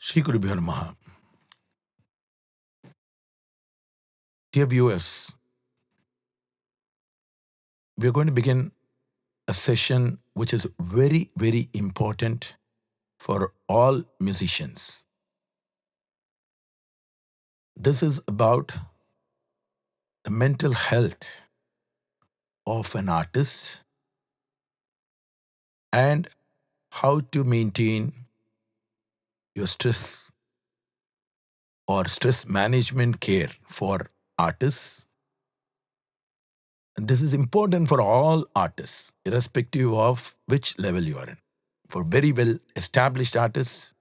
Shri Gurubhyo Namaha. Dear viewers, we are going to begin a session which is very, very important for all musicians. This is about the mental health of an artist and how to maintain your stress or stress management care for artists. And this is important for all artists, irrespective of which level you are in. For very well established artists,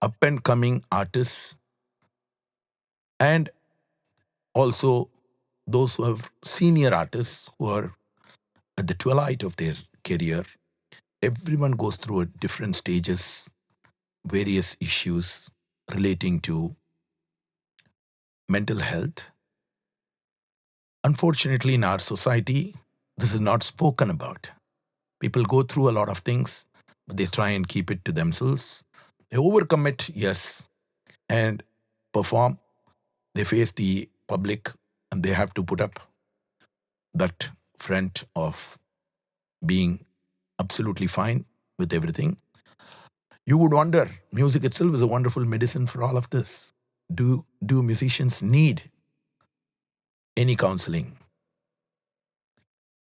up and coming artists, and also those who are senior artists who are at the twilight of their career. Everyone goes through at different stages, various issues relating to mental health. Unfortunately, in our society, this is not spoken about. People go through a lot of things, but they try and keep it to themselves. They overcome it, yes, and perform. They face the public and they have to put up that front of being absolutely fine with everything. You would wonder, music itself is a wonderful medicine for all of this. Do musicians need any counseling?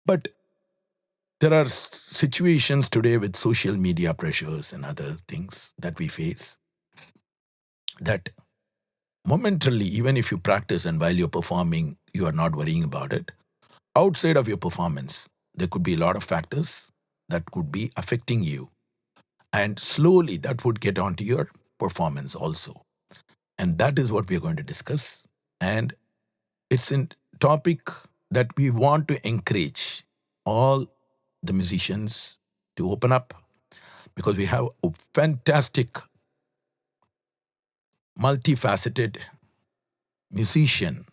But there are situations today with social media pressures and other things that we face that momentarily, even if you practice and while you're performing, you are not worrying about it. Outside of your performance, there could be a lot of factors that could be affecting you. And slowly that would get onto your performance also. And that is what we are going to discuss. And it's a topic that we want to encourage all the musicians to open up, because we have a fantastic, multifaceted musician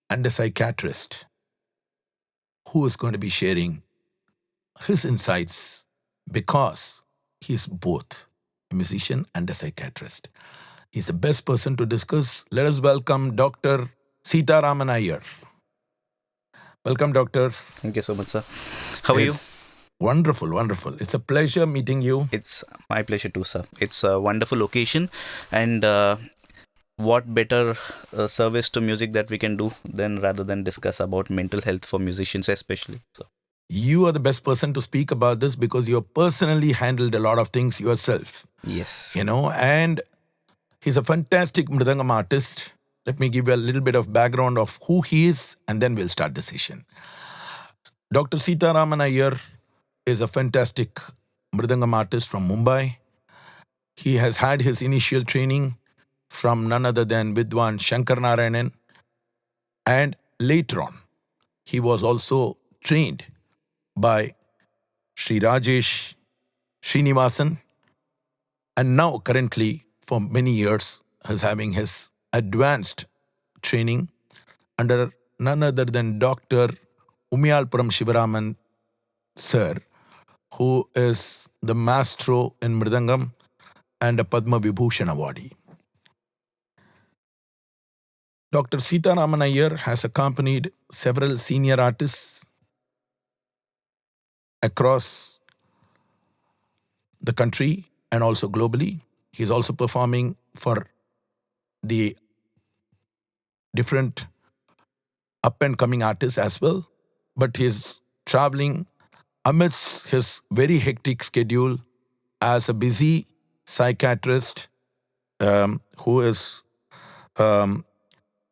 and a psychiatrist who is going to be sharing his insights, because he's both a musician and a psychiatrist. He's the best person to discuss. Let us welcome Dr. Seetharaman Iyer. Welcome, Doctor. Thank you so much, sir. How are you? Wonderful, wonderful. It's a pleasure meeting you. It's my pleasure too, sir. It's a wonderful occasion, and what better service to music that we can do than rather than discuss about mental health for musicians especially. So You are the best person to speak about this because you have personally handled a lot of things yourself. yes, And he's a fantastic mridangam artist. Let me give you a little bit of background of who he is, and then we'll start the session. Dr. Seetharaman Iyer is a fantastic mridangam artist from Mumbai. He has had his initial training from none other than Vidwan Shankar Narayanan, and later on, he was also trained by Sri Rajesh Srinivasan, and now currently for many years is having his advanced training under none other than Dr. Umiyalpuram Shivaraman sir, who is the maestro in Mridangam and a Padma Vibhushan awardee. Dr. Seetharaman Iyer has accompanied several senior artists across the country and also globally. He is also performing for the different up-and-coming artists as well. But he is traveling amidst his very hectic schedule as a busy psychiatrist who is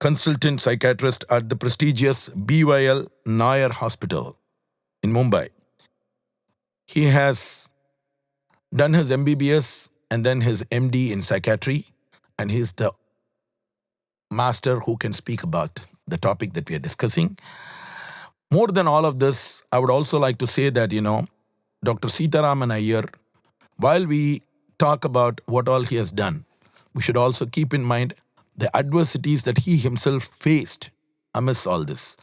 Consultant Psychiatrist at the prestigious BYL Nair Hospital in Mumbai. He has done his MBBS and then his MD in Psychiatry, and he's the master who can speak about the topic that we are discussing. More than all of this, I would also like to say that, Dr. Seetharaman Iyer, while we talk about what all he has done, we should also keep in mind the adversities that he himself faced amidst all this.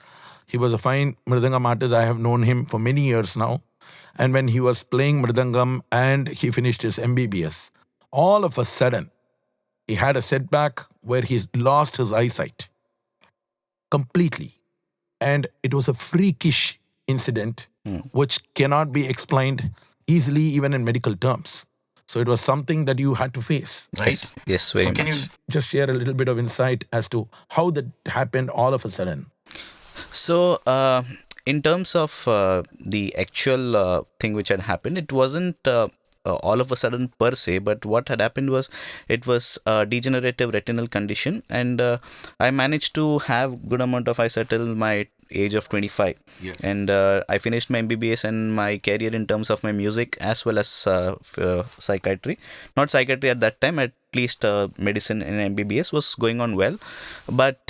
He was a fine mridangam artist. I have known him for many years now. And when he was playing mridangam and he finished his MBBS, all of a sudden, He had a setback where he lost his eyesight completely. And it was a freakish incident which cannot be explained easily, even in medical terms. So it was something that you had to face, right? Yes, very So can you much. just share a little bit of insight as to how that happened all of a sudden? So, in terms of the actual thing which had happened, it wasn't all of a sudden per se, but what had happened was it was a degenerative retinal condition, and I managed to have good amount of eyesight till my age of 25. Yes. And I finished my MBBS and my career in terms of my music as well as psychiatry. Not psychiatry at that time, at least medicine and MBBS was going on well, but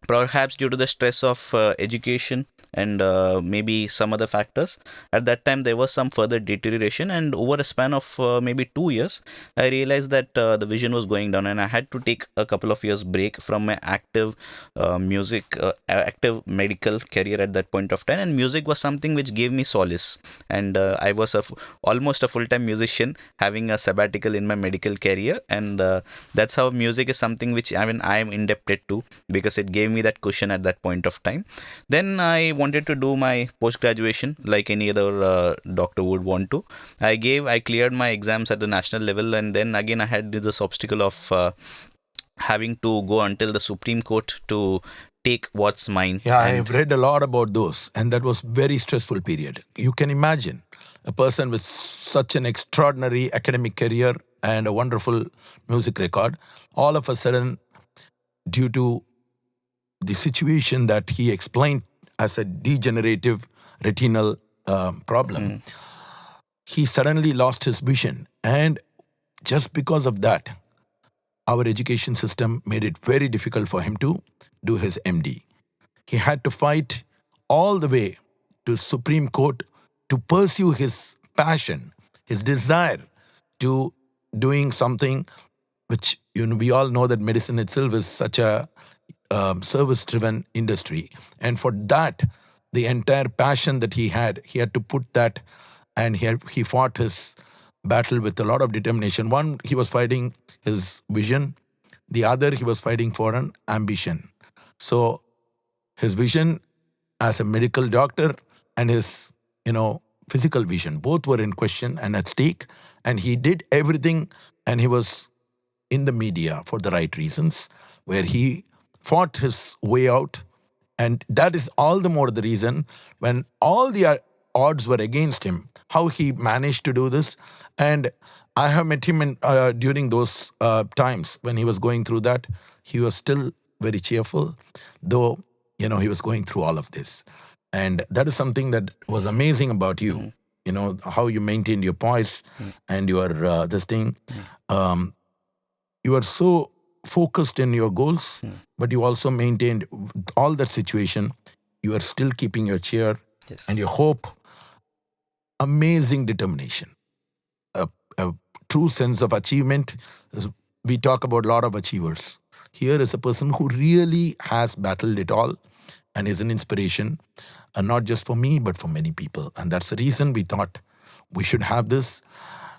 perhaps due to the stress of education and maybe some other factors, at that time there was some further deterioration, and over a span of maybe 2 years I realized that the vision was going down, and I had to take a couple of years break from my active active medical career at that point of time. And music was something which gave me solace, and I was almost a full-time musician having a sabbatical in my medical career, and that's how music is something which I am indebted to, because it gave me that cushion at that point of time. Then I wanted to do my post graduation like any other doctor would want to. I cleared my exams at the national level, and then again I had this obstacle of having to go until the Supreme Court to take what's mine. Yeah, And I've read a lot about those, and that was very stressful period. You can imagine a person with such an extraordinary academic career and a wonderful music record, all of a sudden, due to the situation that he explained as a degenerative retinal problem, he suddenly lost his vision. And just because of that, our education system made it very difficult for him to do his MD. He had to fight all the way to Supreme Court to pursue his passion, his desire to doing something which, we all know that medicine itself is such a service-driven industry. And for that, the entire passion that he had to put that, and he fought his battle with a lot of determination. One, he was fighting his vision. The other, he was fighting for an ambition. So his vision as a medical doctor and his, physical vision, both were in question and at stake. And he did everything, and he was in the media for the right reasons, where he fought his way out. And that is all the more the reason, when all the odds were against him, how he managed to do this. And I have met him during those times when he was going through that. He was still very cheerful, though, he was going through all of this. And that is something that was amazing about you, how you maintained your poise and your this thing. You are so focused in your goals, but you also maintained all that situation. You are still keeping your cheer and your hope. Amazing determination, a true sense of achievement. We talk about a lot of achievers. Here is a person who really has battled it all and is an inspiration, and not just for me, but for many people. And that's the reason we thought we should have this.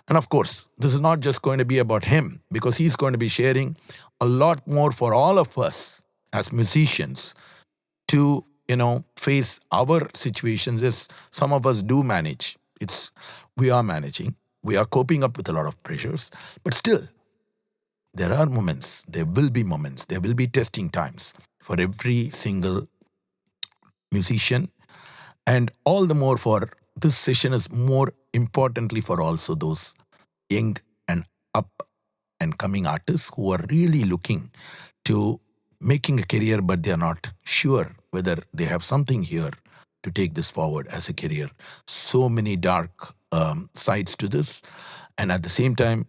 And of course, this is not just going to be about him, because he's going to be sharing a lot more for all of us as musicians to, face our situations, as some of us do manage. We are managing. We are coping up with a lot of pressures. But still, there are moments, there will be moments, there will be testing times for every single musician. And all the more for this session is more importantly for also those young and up and coming artists who are really looking to making a career, but they are not sure whether they have something here to take this forward as a career. So many dark sides to this. And at the same time,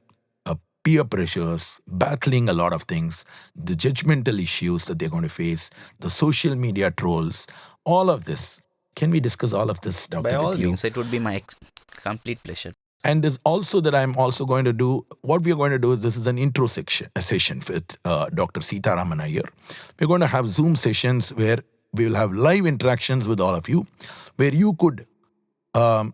peer pressures, battling a lot of things, the judgmental issues that they're going to face, the social media trolls, all of this. Can we discuss all of this, Doctor? by all with you? means, it would be my complete pleasure. And there's also that I'm also going to do, what we are going to do is, this is an intro session with Dr. Seetharaman Iyer. We're going to have Zoom sessions where we will have live interactions with all of you, where you could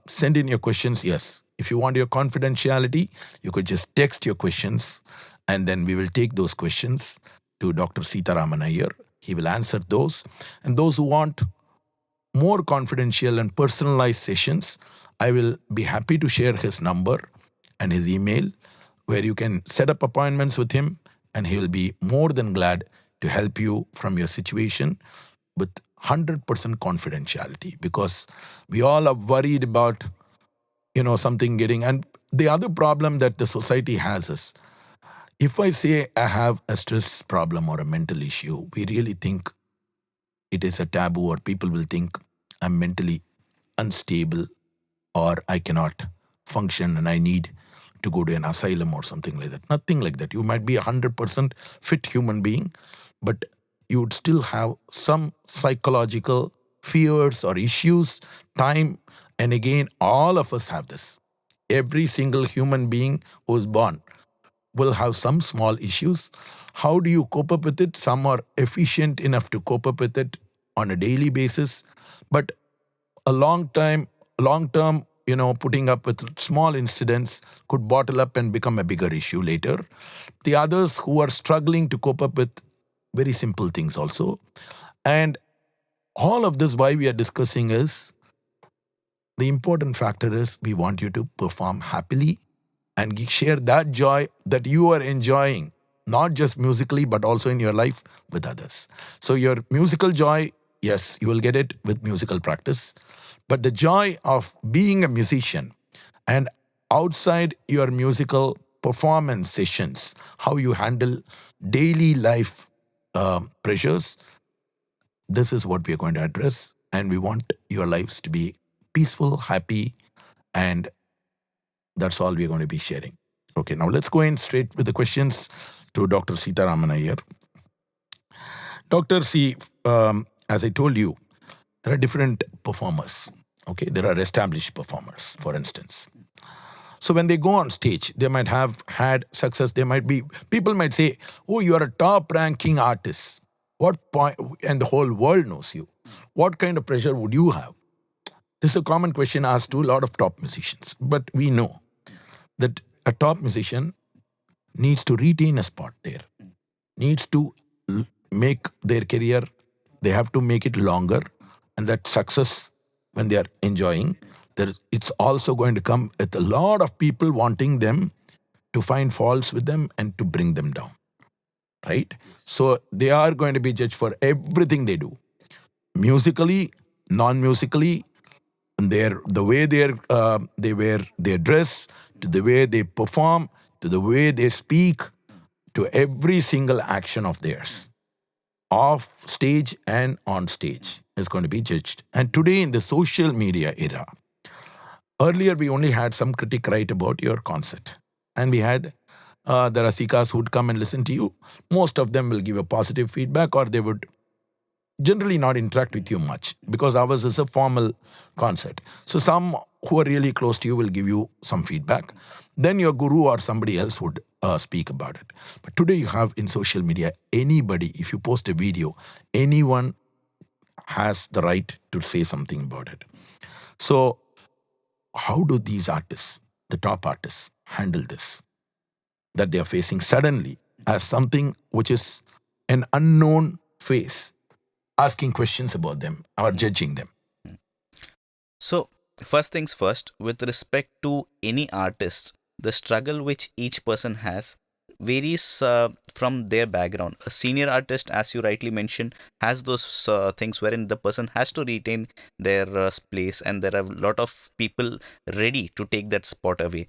send in your questions. Yes, if you want your confidentiality, you could just text your questions And then we will take those questions to Dr. Seetharaman Iyer. He will answer those. And those who want more confidential and personalized sessions, I will be happy to share his number and his email where you can set up appointments with him, and he will be more than glad to help you from your situation with 100% confidentiality, because we all are worried about something getting. And the other problem that the society has is, if I say I have a stress problem or a mental issue, we really think it is a taboo, or people will think I'm mentally unstable, or I cannot function and I need to go to an asylum or something like that. Nothing like that. You might be 100% fit human being, but you would still have some psychological fears or issues, time. And again, all of us have this. Every single human being who is born will have some small issues. How do you cope up with it? Some are efficient enough to cope up with it on a daily basis, but a long term, putting up with small incidents could bottle up and become a bigger issue later. The others who are struggling to cope up with very simple things also. And all of this, why we are discussing is, the important factor is we want you to perform happily and share that joy that you are enjoying, not just musically, but also in your life with others. So your musical joy, yes, you will get it with musical practice, but the joy of being a musician and outside your musical performance sessions, how you handle daily life pressures, this is what we are going to address. And we want your lives to be peaceful, happy, and that's all we're going to be sharing. Okay, now let's go in straight with the questions to Dr. Seetharaman Iyer. Dr. C, as I told you, there are different performers. Okay, there are established performers, for instance. So when they go on stage, they might have had success. People might say, oh, you are a top-ranking artist. What point, and the whole world knows you. What kind of pressure would you have? This is a common question asked to a lot of top musicians. But we know that a top musician needs to retain a spot there, needs to make their career, they have to make it longer, and that success, when they are enjoying, it's also going to come with a lot of people wanting them to find faults with them and to bring them down, right? So they are going to be judged for everything they do, musically, non-musically, and the way they wear their dress, to the way they perform, to the way they speak, to every single action of theirs, off stage and on stage, is going to be judged. And today in the social media era, earlier we only had some critic write about your concert, and we had the Rasikas who would come and listen to you. Most of them will give a positive feedback, or they would generally not interact with you much, because ours is a formal concert. So some who are really close to you will give you some feedback. Then your guru or somebody else would speak about it. But today you have in social media, anybody, if you post a video, anyone has the right to say something about it. So how do these artists, the top artists, handle this, that they are facing suddenly as something which is an unknown face, asking questions about them or judging them? So, first things first, with respect to any artist, the struggle which each person has varies from their background. A senior artist, as you rightly mentioned, has those things wherein the person has to retain their place, and there are a lot of people ready to take that spot away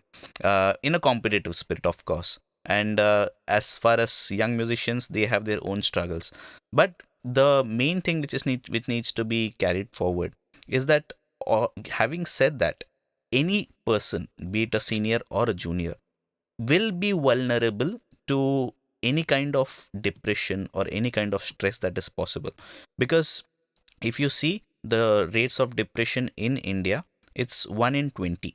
in a competitive spirit, of course. And as far as young musicians, they have their own struggles. But the main thing which needs to be carried forward is that, having said that, any person, be it a senior or a junior, will be vulnerable to any kind of depression or any kind of stress that is possible. Because if you see the rates of depression in India, it's 1 in 20.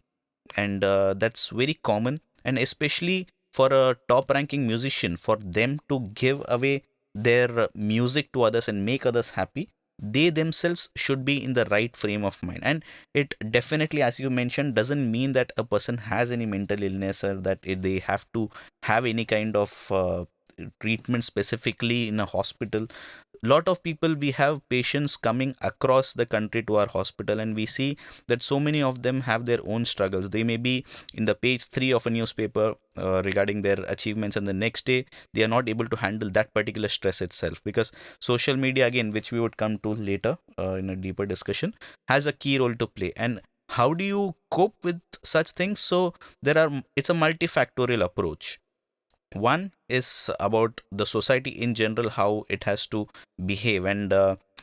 And that's very common. And especially for a top ranking musician, for them to give away their music to others and make others happy, they themselves should be in the right frame of mind. And it definitely, as you mentioned, doesn't mean that a person has any mental illness or that they have to have any kind of treatment specifically in a hospital. Lot of people, we have patients coming across the country to our hospital, and we see that so many of them have their own struggles. They may be in the page 3 of a newspaper regarding their achievements, and the next day they are not able to handle that particular stress itself, because social media, again, which we would come to later in a deeper discussion, has a key role to play. And how do you cope with such things? So it's a multifactorial approach. One is about the society in general, how it has to behave. And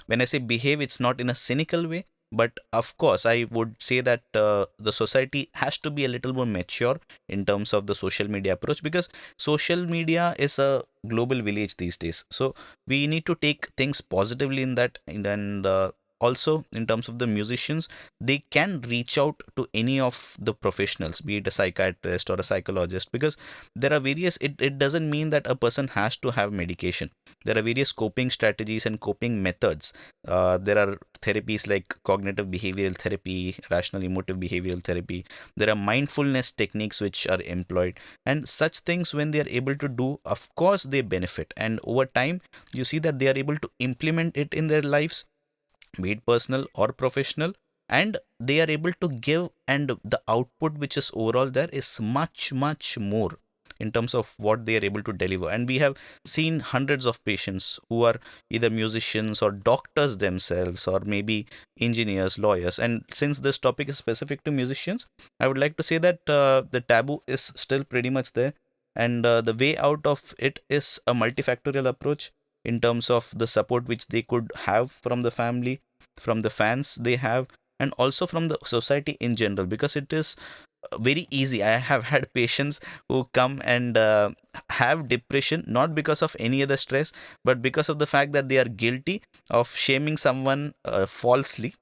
when I say behave, it's not in a cynical way, but of course I would say that the society has to be a little more mature in terms of the social media approach, because social media is a global village these days. So we need to take things positively in that. And also, in terms of the musicians, they can reach out to any of the professionals, be it a psychiatrist or a psychologist, because there are various, it doesn't mean that a person has to have medication. There are various coping strategies and coping methods. There are therapies like cognitive behavioral therapy, rational emotive behavioral therapy. There are mindfulness techniques which are employed, and such things, when they are able to do, of course they benefit, and over time you see that they are able to implement it in their lives, be it personal or professional, and they are able to give, and the output which is overall there is much much more in terms of what they are able to deliver. And we have seen hundreds of patients who are either musicians or doctors themselves, or maybe engineers, lawyers. And since this topic is specific to musicians, I would like to say that the taboo is still pretty much there, and the way out of it is a multifactorial approach in terms of the support which they could have from the family, from the fans they have, and also from the society in general, because it is very easy. I have had patients who come and have depression, not because of any other stress, but because of the fact that they are guilty of shaming someone falsely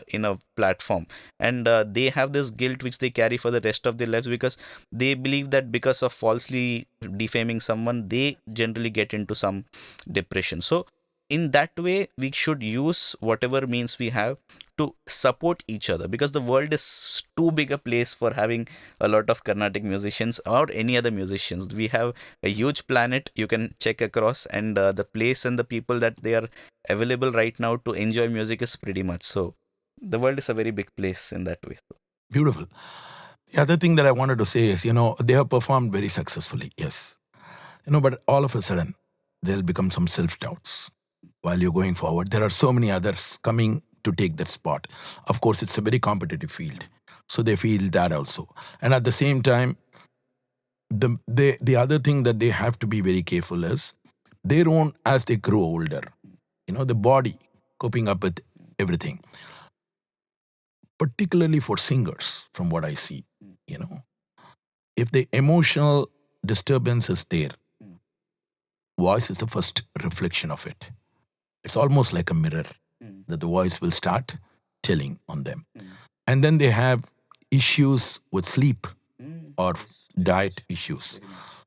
in a platform. And they have this guilt which they carry for the rest of their lives, because they believe that because of falsely defaming someone, they generally get into some depression. So in that way, we should use whatever means we have to support each other, because the world is too big a place for having a lot of Carnatic musicians or any other musicians. We have a huge planet you can check across, and the place and the people that they are available right now to enjoy music is pretty much so. The world is a very big place in that way. Beautiful. The other thing that I wanted to say is, they have performed very successfully, yes. But all of a sudden, there'll become some self-doubts while you're going forward. There are so many others coming to take that spot. Of course, it's a very competitive field. So they feel that also. And at the same time, the other thing that they have to be very careful is, they don't, as they grow older, the body coping up with everything. Particularly for singers, from what I see, if the emotional disturbance is there, voice is the first reflection of it. It's almost like a mirror that the voice will start telling on them. And then they have issues with sleep or diet issues.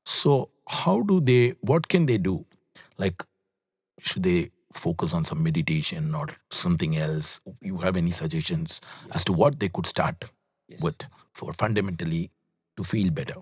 So what can they do? Like, should they focus on some meditation or something else? You have any suggestions as to what they could start with for fundamentally to feel better?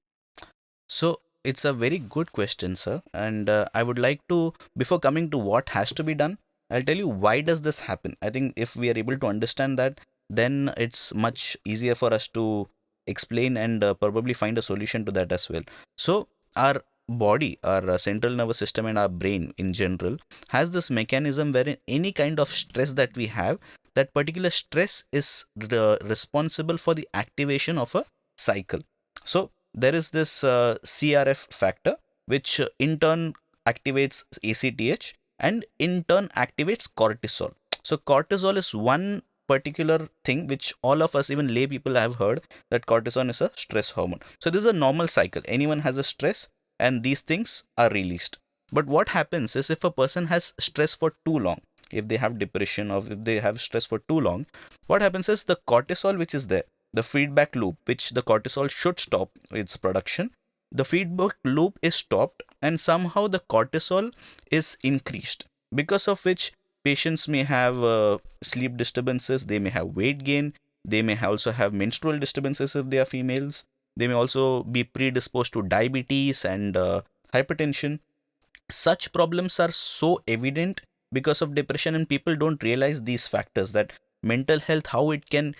So it's a very good question, sir. And I would like to, before coming to what has to be done, I'll tell you why does this happen. I think if we are able to understand that, then it's much easier for us to explain and probably find a solution to that as well. So our body, our central nervous system, and our brain in general has this mechanism wherein any kind of stress that we have, that particular stress is responsible for the activation of a cycle. So there is this CRF factor, which in turn activates ACTH, and in turn activates cortisol. So cortisol is one particular thing which all of us, even lay people, have heard that cortisol is a stress hormone. So this is a normal cycle. Anyone has a stress, and these things are released. But what happens is, if a person has stress for too long, if they have depression or if they have stress for too long, what happens is the cortisol which is there, the feedback loop which the cortisol should stop its production, the feedback loop is stopped, and somehow the cortisol is increased, because of which patients may have sleep disturbances, they may have weight gain, they may also have menstrual disturbances if they are females, they may also be predisposed to diabetes and hypertension. Such problems are so evident because of depression, and people don't realize these factors, that mental health, how it can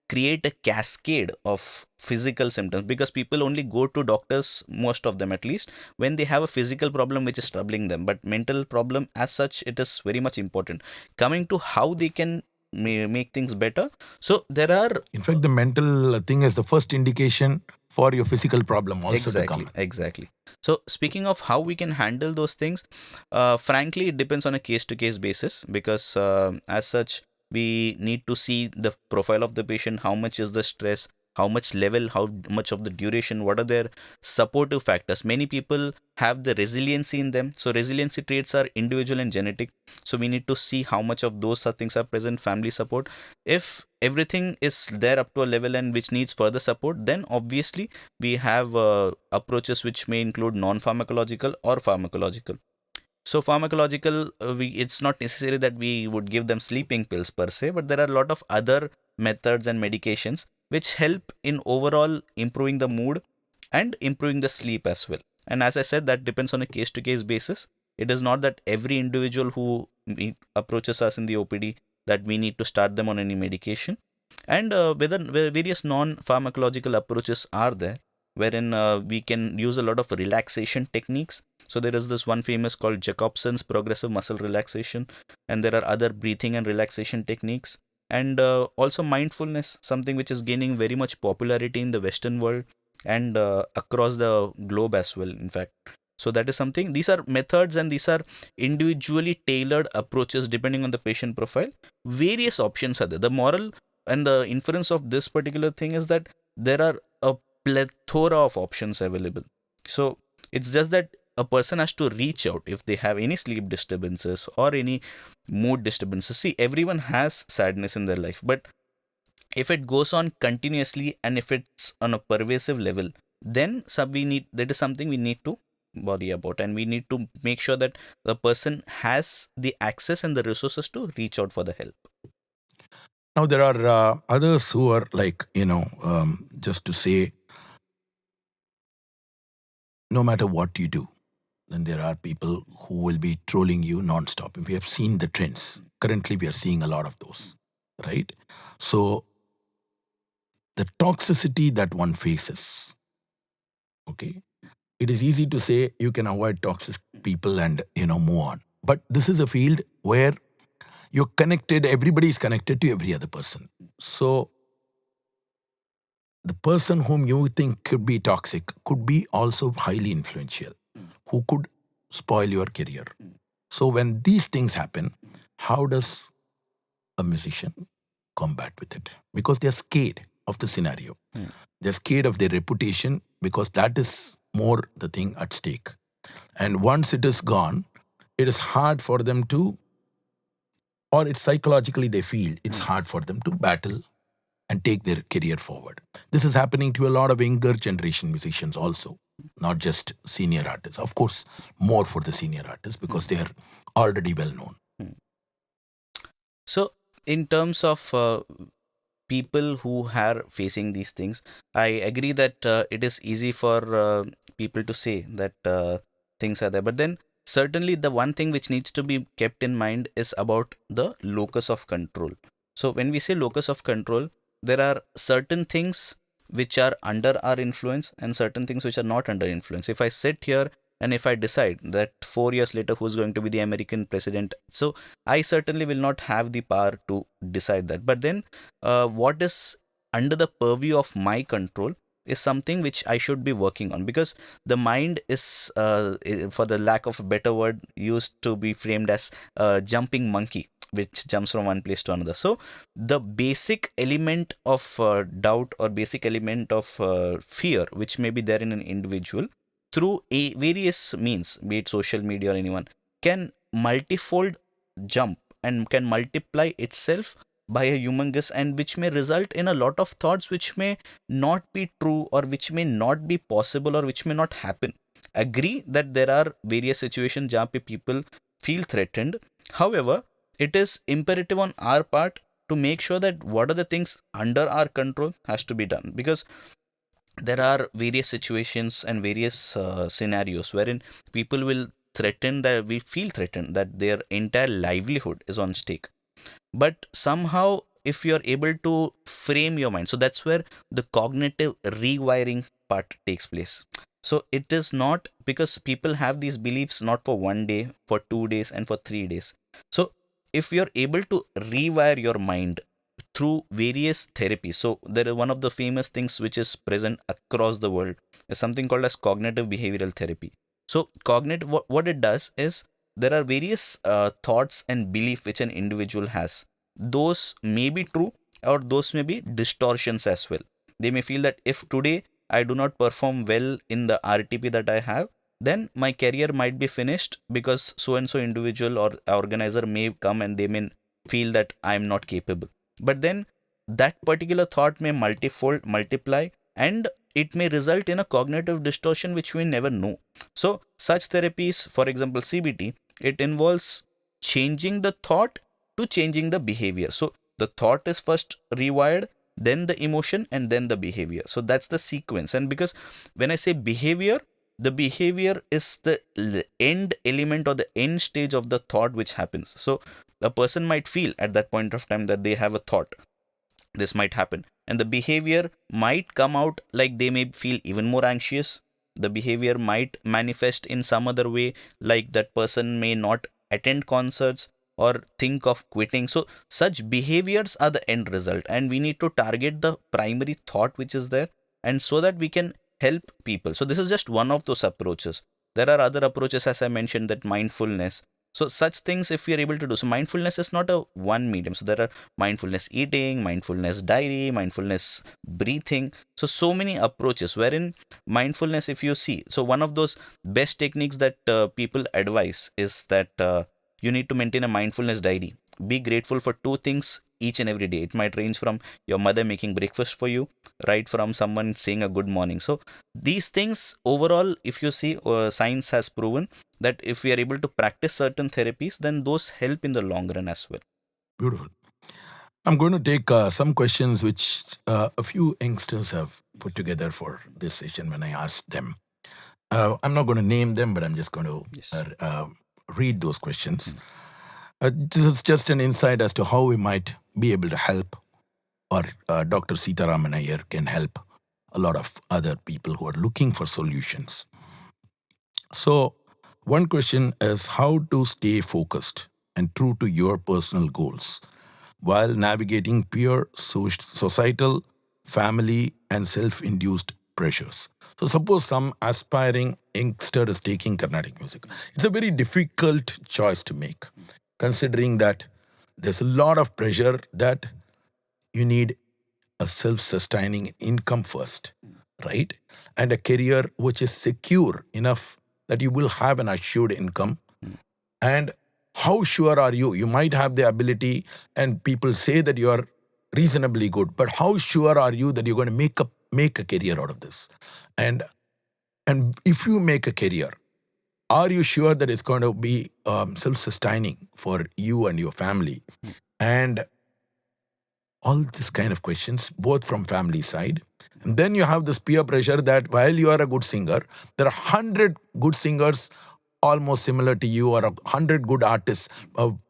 create a cascade of physical symptoms, because people only go to doctors, most of them at least, when they have a physical problem which is troubling them, but mental problem as such, it is very much important. Coming to how they can make things better, so there are In fact, the mental thing is the first indication for your physical problem also to come. exactly. So speaking of how we can handle those things, frankly, it depends on a case to case basis, because as such, we need to see the profile of the patient, how much is the stress, how much level, how much of the duration, what are their supportive factors. Many people have the resiliency in them, so resiliency traits are individual and genetic, so we need to see how much of those things are present. Family support, if everything is there up to a level and which needs further support, then obviously we have approaches which may include non-pharmacological or pharmacological. So pharmacological, it's not necessary that we would give them sleeping pills per se, but there are a lot of other methods and medications which help in overall improving the mood and improving the sleep as well. And as I said, that depends on a case to case basis. It is not that every individual who approaches us in the OPD that we need to start them on any medication. And whether various non-pharmacological approaches are there, wherein we can use a lot of relaxation techniques. So there is this one famous called Jacobson's progressive muscle relaxation, and there are other breathing and relaxation techniques, and also mindfulness, something which is gaining very much popularity in the Western world and across the globe as well, in fact. So that is something. These are methods and these are individually tailored approaches depending on the patient profile. Various options are there. The moral and the inference of this particular thing is that there are a plethora of options available. So it's just that a person has to reach out if they have any sleep disturbances or any mood disturbances. See, everyone has sadness in their life, but if it goes on continuously and if it's on a pervasive level, then that is something we need to worry about, and we need to make sure that the person has the access and the resources to reach out for the help. Now, there are others who are like, just to say, no matter what you do, then there are people who will be trolling you nonstop. We have seen the trends. Currently, we are seeing a lot of those, right? So, the toxicity that one faces, okay, it is easy to say you can avoid toxic people and, move on. But this is a field where you're connected, everybody is connected to every other person. So, the person whom you think could be toxic could be also highly influential, who could spoil your career. So when these things happen, how does a musician combat with it? Because they're scared of the scenario. They're scared of their reputation because that is more the thing at stake. And once it is gone, it is hard for them to, or it's psychologically they feel it's hard for them to battle and take their career forward. This is happening to a lot of younger generation musicians also, not just senior artists. Of course, more for the senior artists because they are already well known. So, in terms of people who are facing these things, I agree that it is easy for people to say that things are there. But then, certainly, the one thing which needs to be kept in mind is about the locus of control. So, when we say locus of control, there are certain things which are under our influence and certain things which are not under influence. If I sit here and if I decide that 4 years later who's going to be the American president, so I certainly will not have the power to decide that. But then what is under the purview of my control is something which I should be working on, because the mind is, for the lack of a better word, used to be framed as a jumping monkey which jumps from one place to another. So the basic element of doubt or basic element of fear which may be there in an individual through various means, be it social media or anyone, can multifold jump and can multiply itself by a humongous, and which may result in a lot of thoughts which may not be true or which may not be possible or which may not happen. Agree that there are various situations where people feel threatened. However, it is imperative on our part to make sure that what are the things under our control has to be done, because there are various situations and various scenarios wherein people will threaten that we feel threatened that their entire livelihood is on stake. But somehow, if you're able to frame your mind, so that's where the cognitive rewiring part takes place. So it is not, because people have these beliefs not for 1 day, for 2 days, and for 3 days. So if you're able to rewire your mind through various therapies, so there is one of the famous things which is present across the world is something called as cognitive behavioral therapy. So cognitive, what it does is, there are various thoughts and belief which an individual has. Those may be true, or those may be distortions as well. They may feel that if today I do not perform well in the RTP that I have, then my career might be finished, because so and so individual or organizer may come and they may feel that I am not capable. But then that particular thought may multifold multiply, and it may result in a cognitive distortion which we never know. So such therapies, for example CBT, it involves changing the thought to changing the behavior. So the thought is first rewired, then the emotion, and then the behavior. So that's the sequence. And because when I say behavior, the behavior is the end element or the end stage of the thought which happens. So a person might feel at that point of time that they have a thought, this might happen, and the behavior might come out like they may feel even more anxious. The behavior might manifest in some other way, like that person may not attend concerts or think of quitting. So such behaviors are the end result, and we need to target the primary thought which is there, and so that we can help people. So this is just one of those approaches. There are other approaches, as I mentioned, that mindfulness. So such things, if we are able to do, so mindfulness is not a one medium. So there are mindfulness eating, mindfulness diary, mindfulness breathing. So many approaches wherein mindfulness, if you see, so one of those best techniques that people advise is that you need to maintain a mindfulness diary. Be grateful for two things each and every day. It might range from your mother making breakfast for you, right from someone saying a good morning. So these things overall, if you see, science has proven that if we are able to practice certain therapies, then those help in the long run as well. Beautiful. I'm going to take some questions which a few youngsters have put together for this session when I asked them. I'm not going to name them, but I'm just going to Yes. read those questions. This is just an insight as to how we might be able to help, or Dr. Seetharaman Iyer can help a lot of other people who are looking for solutions. So, one question is how to stay focused and true to your personal goals while navigating peer, societal, family, and self induced pressures. So, suppose some aspiring youngster is taking Carnatic music. It's a very difficult choice to make, considering that there's a lot of pressure that you need a self sustaining income first, right? And a career which is secure enough that you will have an assured income. And how sure are you? You might have the ability, and people say that you are reasonably good, but how sure are you that you're going to make a career out of this? And if you make a career, are you sure that it's going to be self-sustaining for you and your family? And all this kind of questions, both from family side. And then you have this peer pressure that while you are a good singer, there are 100 good singers almost similar to you, or 100 good artists,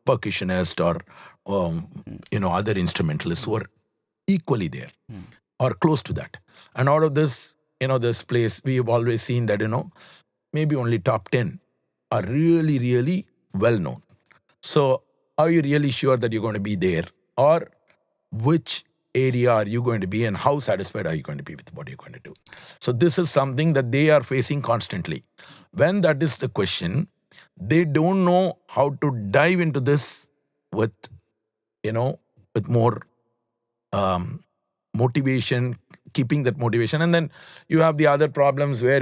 percussionists, or other instrumentalists who are equally there or close to that. And out of this, this place, we have always seen that, maybe only top 10 are really, really well known. So are you really sure that you're going to be there? Or which area are you going to be, and how satisfied are you going to be with what you're going to do? So this is something that they are facing constantly. When that is the question, they don't know how to dive into this with more motivation, keeping that motivation. And then you have the other problems where,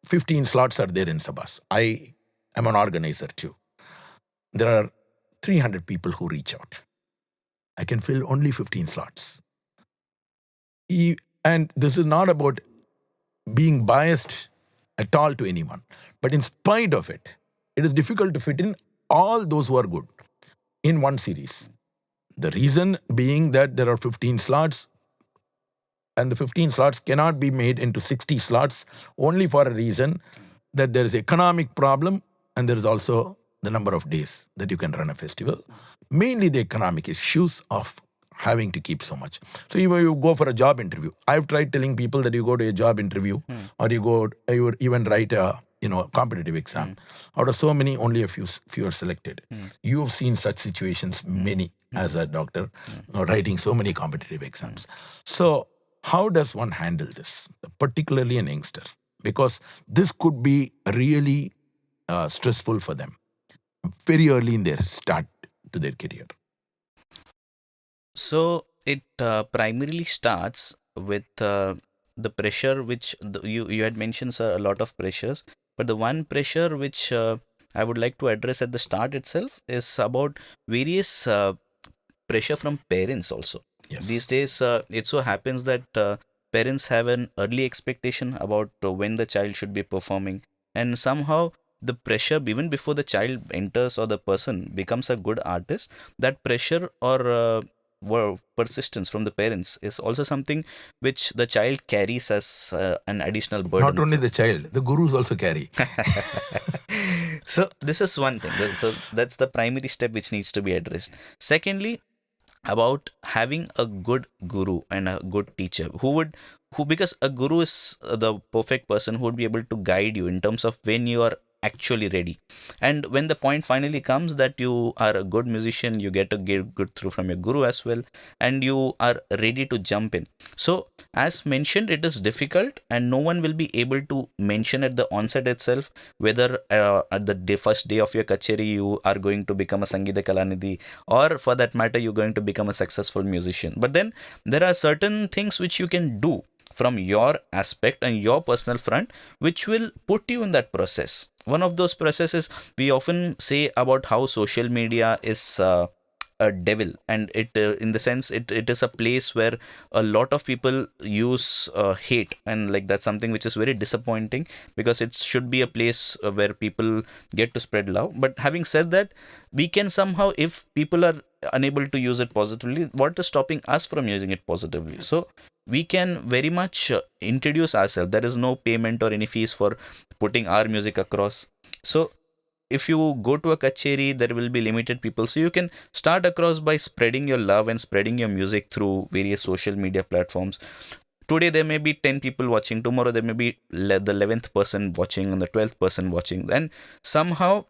15 slots are there in Sabas. I am an organizer too. There are 300 people who reach out. I can fill only 15 slots. And this is not about being biased at all to anyone. But in spite of it, it is difficult to fit in all those who are good. in one series. The reason being that there are 15 slots, and the 15 slots cannot be made into 60 slots only for a reason that there is economic problem and there is also the number of days that you can run a festival. Mainly the economic issues of having to keep so much. So you go for a job interview. I've tried telling people that you go to a job interview or you even write a competitive exam. Out of so many, only a few are selected. You've seen such situations many as a doctor, writing so many competitive exams. So how does one handle this, particularly an youngster? Because this could be really stressful for them very early in their start to their career. So it primarily starts with the pressure which you had mentioned, sir, a lot of pressures. But the one pressure which I would like to address at the start itself is about various pressure from parents also. Yes. These days, it so happens that parents have an early expectation about when the child should be performing, and somehow the pressure, even before the child enters or the person becomes a good artist, that pressure or persistence from the parents is also something which the child carries as an additional burden. Not only the child, the gurus also carry. So this is one thing. So that's the primary step which needs to be addressed. Secondly, about having a good guru and a good teacher because a guru is the perfect person who would be able to guide you in terms of when you are actually ready, and when the point finally comes that you are a good musician, you get a good through from your guru as well, and you are ready to jump in. So as mentioned, it is difficult and no one will be able to mention at the onset itself whether at the first day of your kacheri you are going to become a Sangeeta Kalanidhi, or for that matter you're going to become a successful musician. But then there are certain things which you can do from your aspect and your personal front which will put you in that process. One of those processes, we often say about how social media is a devil, and it in the sense it is a place where a lot of people use hate, and like that's something which is very disappointing because it should be a place where people get to spread love. But having said that, we can somehow, if people are unable to use it positively, what is stopping us from using it positively? So we can very much introduce ourselves. There is no payment or any fees for putting our music across. So if you go to a kacheri, there will be limited people. So you can start across by spreading your love and spreading your music through various social media platforms. Today there may be 10 people watching. Tomorrow there may be the 11th person watching and the 12th person watching. And somehow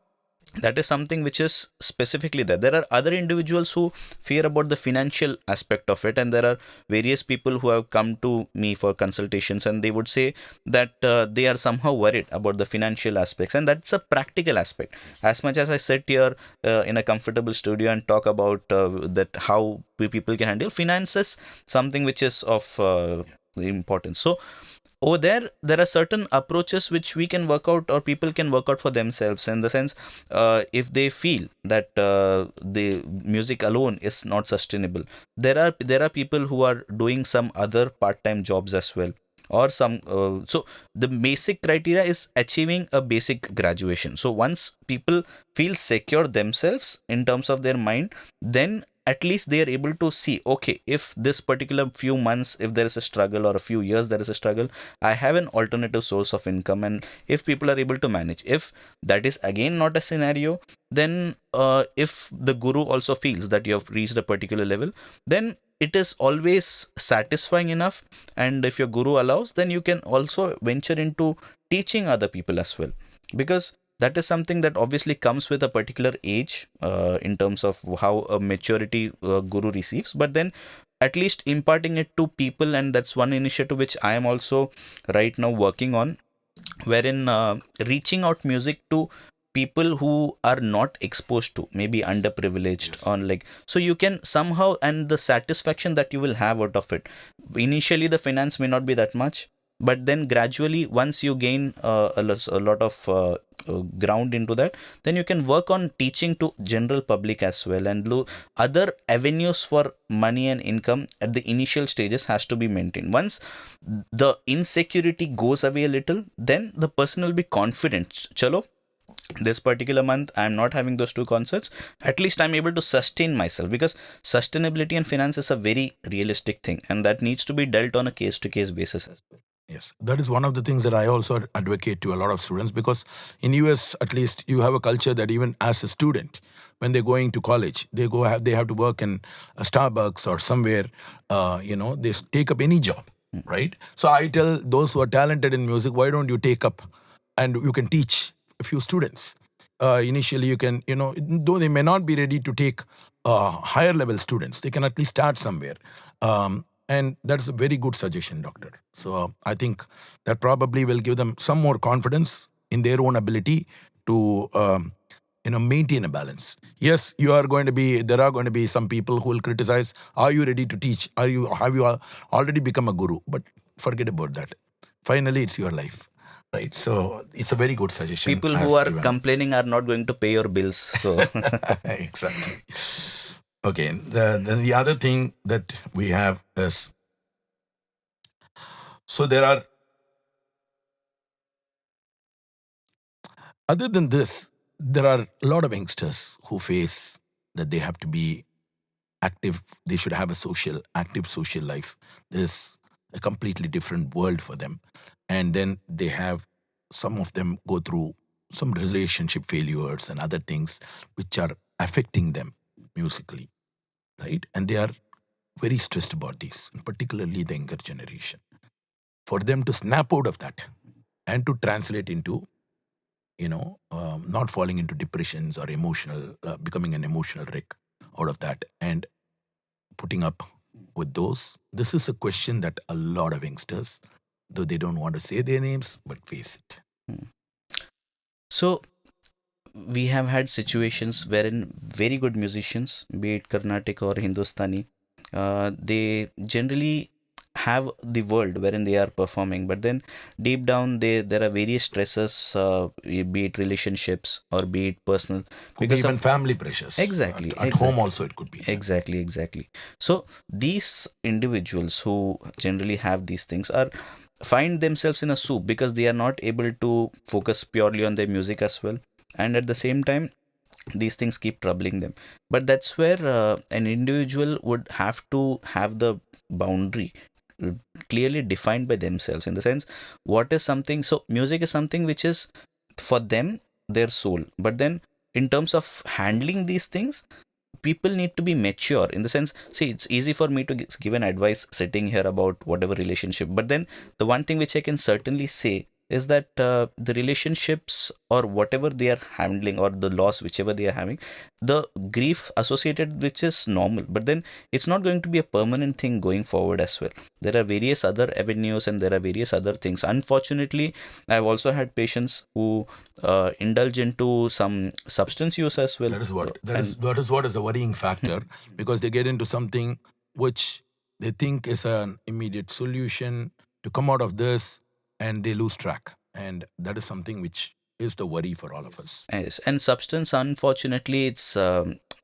that is something which is specifically there. There are other individuals who fear about the financial aspect of it, and there are various people who have come to me for consultations, and they would say that they are somehow worried about the financial aspects, and that's a practical aspect. As much as I sit here in a comfortable studio and talk about that how people can handle finances, something which is of importance. So over there are certain approaches which we can work out or people can work out for themselves, in the sense if they feel that the music alone is not sustainable, there are people who are doing some other part-time jobs as well, or some so the basic criteria is achieving a basic graduation. So once people feel secure themselves in terms of their mind, then at least they are able to see, okay, if this particular few months, if there is a struggle, or a few years there is a struggle, I have an alternative source of income. And if people are able to manage, if that is again not a scenario, then if the guru also feels that you have reached a particular level, then it is always satisfying enough. And if your guru allows, then you can also venture into teaching other people as well, because that is something that obviously comes with a particular age in terms of how a maturity guru receives. But then at least imparting it to people, and that's one initiative which I am also right now working on, wherein reaching out music to people who are not exposed to, maybe underprivileged, on like, so you can somehow, and the satisfaction that you will have out of it, initially the finance may not be that much, but then gradually once you gain a lot of ground into that, then you can work on teaching to general public as well. And other avenues for money and income at the initial stages has to be maintained. Once the insecurity goes away a little, then the person will be confident, chalo this particular month I'm not having those two concerts, at least I'm able to sustain myself, because sustainability and finance is a very realistic thing, and that needs to be dealt on a case to case basis as well. Yes, that is one of the things that I also advocate to a lot of students, because in US at least you have a culture that even as a student, when they're going to college, they have to work in a Starbucks or somewhere. They take up any job, right? So I tell those who are talented in music, why don't you take up and you can teach a few students. Initially, you can, though they may not be ready to take higher level students, they can at least start somewhere. And that's a very good suggestion, doctor. So I think that probably will give them some more confidence in their own ability to, maintain a balance. Yes, there are going to be some people who will criticize, are you ready to teach? Have you already become a guru? But forget about that. Finally, it's your life. Right, so it's a very good suggestion. People who are complaining are not going to pay your bills. So exactly. Okay. Then the other thing that we have is, so there are, other than this, there are a lot of youngsters who face that they have to be active. They should have a active social life. There's a completely different world for them. And then some of them go through some relationship failures and other things which are affecting them musically, right? And they are very stressed about this, particularly the younger generation. For them to snap out of that and to translate into, not falling into depressions or becoming an emotional wreck out of that and putting up with those. This is a question that a lot of youngsters, though they don't want to say their names, but face it. So we have had situations wherein very good musicians, be it Carnatic or Hindustani, they generally have the world wherein they are performing, but then deep down there are various stresses, be it relationships or be it personal, Could be even family pressures. Exactly. At home also it could be. Exactly. So these individuals who generally have these things are find themselves in a soup, because they are not able to focus purely on their music as well, and at the same time these things keep troubling them. But that's where an individual would have to have the boundary clearly defined by themselves, in the sense, what is something, so music is something which is for them, their soul, but then in terms of handling these things, people need to be mature, in the sense, see, it's easy for me to give an advice sitting here about whatever relationship, but then the one thing which I can certainly say is that the relationships or whatever they are handling, or the loss whichever they are having, the grief associated, which is normal, but then it's not going to be a permanent thing going forward as well. There are various other avenues and there are various other things. Unfortunately, I've also had patients who indulge into some substance use as well. That is what is a worrying factor, because they get into something which they think is an immediate solution to come out of this, and they lose track, and that is something which is the worry for all of us. Yes, and substance, unfortunately, it's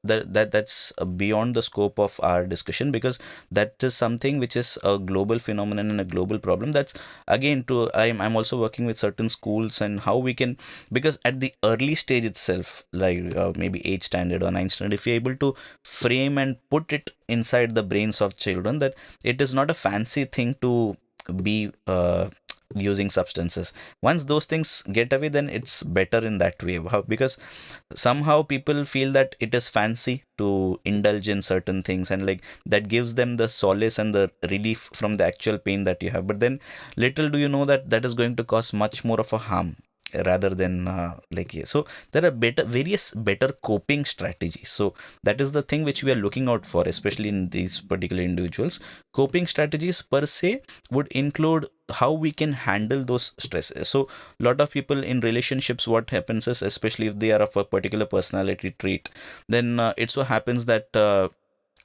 that's beyond the scope of our discussion, because that is something which is a global phenomenon and a global problem. That's again to I'm also working with certain schools and how we can, because at the early stage itself, like maybe 8th standard or 9th standard, if you're able to frame and put it inside the brains of children that it is not a fancy thing to be using substances, once those things get away, then it's better in that way. Because somehow people feel that it is fancy to indulge in certain things, and like that gives them the solace and the relief from the actual pain that you have, but then little do you know that that is going to cause much more of a harm rather than so there are various better coping strategies. So that is the thing which we are looking out for, especially in these particular individuals. Coping strategies per se would include how we can handle those stresses. So a lot of people in relationships, what happens is, especially if they are of a particular personality trait, then it so happens that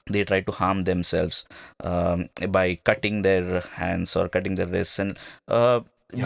they try to harm themselves by cutting their hands or cutting their wrists, and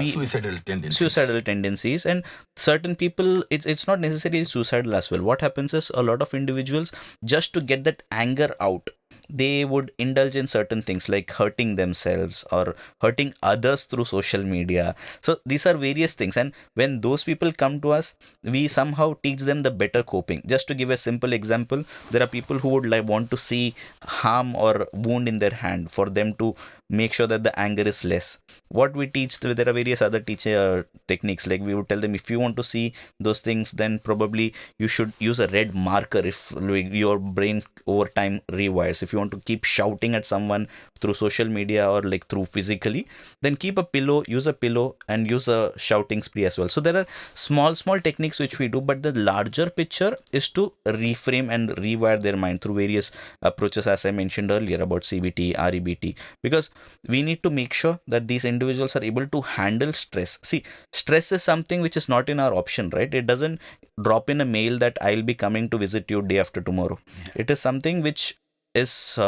suicidal tendencies. And certain people, it's not necessarily suicidal as well. What happens is, a lot of individuals, just to get that anger out, they would indulge in certain things like hurting themselves or hurting others through social media. So these are various things, and when those people come to us, we somehow teach them the better coping. Just to give a simple example, there are people who would like want to see harm or wound in their hand for them to make sure that the anger is less. What we teach, there are various other teacher techniques, like we would tell them, if you want to see those things, then probably you should use a red marker if like, your brain over time rewires. If you want to keep shouting at someone through social media or like through physically, then keep a pillow, use a pillow, and use a shouting spree as well. So there are small techniques which we do, but the larger picture is to reframe and rewire their mind through various approaches, as I mentioned earlier about CBT, REBT, because we need to make sure that these individuals are able to handle stress. See, stress is something which is not in our option, right? It doesn't drop in a mail that I'll be coming to visit you day after tomorrow. It is something which is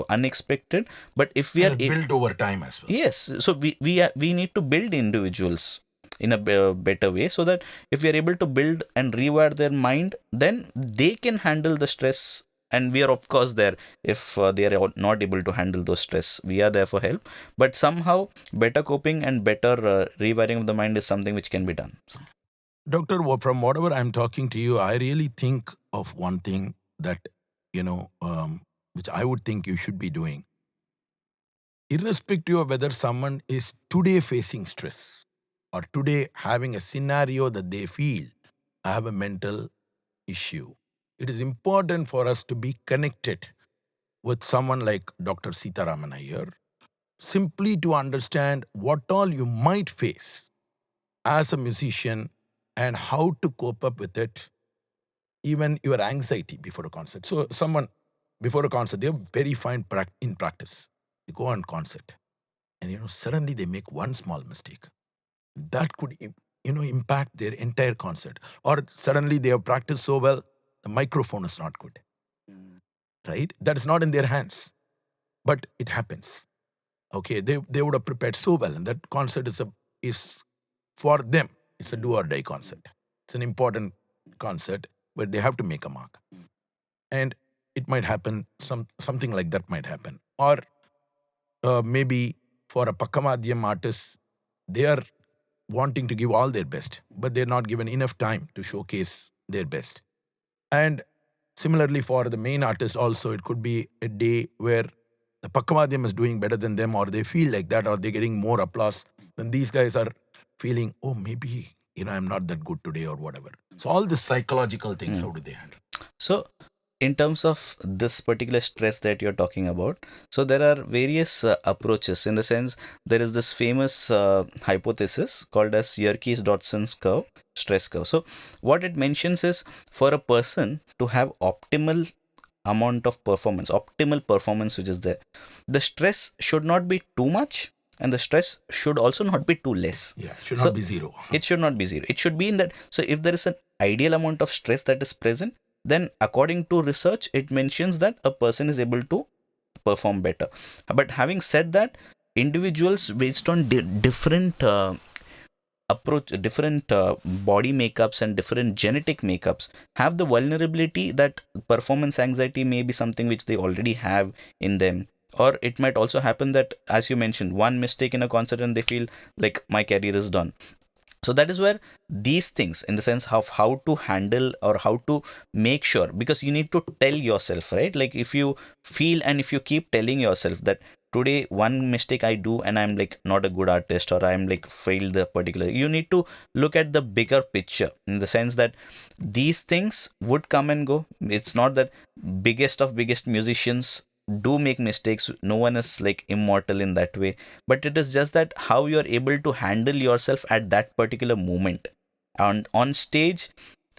unexpected, but if we are built over time as well. yes, so we need to build individuals in a better way, so that if we are able to build and rewire their mind, then they can handle the stress. And we are of course there if they are not able to handle those stress, we are there for help. But somehow better coping and better rewiring of the mind is something which can be done. Doctor, from whatever I'm talking to you, I really think of one thing that, which I would think you should be doing. Irrespective of whether someone is today facing stress or today having a scenario that they feel, I have a mental issue, it is important for us to be connected with someone like Dr. Seetharaman Iyer, simply to understand what all you might face as a musician and how to cope up with it, even your anxiety before a concert. So someone, before a concert, they're very fine in practice. They go on concert and, suddenly they make one small mistake. That could, impact their entire concert. Or suddenly they have practiced so well, the microphone is not good, right? That is not in their hands, but it happens. Okay, they would have prepared so well, and that concert is for them. It's a do or die concert. It's an important concert where they have to make a mark, and it might happen. Something like that might happen, or maybe for a Pakamadyam artist, they are wanting to give all their best, but they're not given enough time to showcase their best. And similarly, for the main artist also, it could be a day where the Pakamadyam is doing better than them, or they feel like that, or they're getting more applause. Then these guys are feeling, oh, maybe, I'm not that good today or whatever. So all the psychological things, how do they handle? So in terms of this particular stress that you're talking about, so there are various approaches. In the sense, there is this famous hypothesis called as Yerkes-Dodson's curve, stress curve. So what it mentions is, for a person to have optimal amount of performance, optimal performance which is there, the stress should not be too much, and the stress should also not be too less. Yeah, it should not be zero. It should not be zero. It should be in that. So if there is an ideal amount of stress that is present, then according to research, it mentions that a person is able to perform better. But having said that, individuals based on different approach, different body makeups and different genetic makeups have the vulnerability that performance anxiety may be something which they already have in them. Or it might also happen that, as you mentioned, one mistake in a concert and they feel like my career is done. So that is where these things, in the sense of how to handle or how to make sure, because you need to tell yourself, right? Like if you feel and if you keep telling yourself that today one mistake I do and I'm like not a good artist, or I'm like failed the particular, you need to look at the bigger picture, in the sense that these things would come and go. It's not that biggest of biggest musicians do make mistakes. No one is like immortal in that way, but it is just that how you're able to handle yourself at that particular moment. And on stage,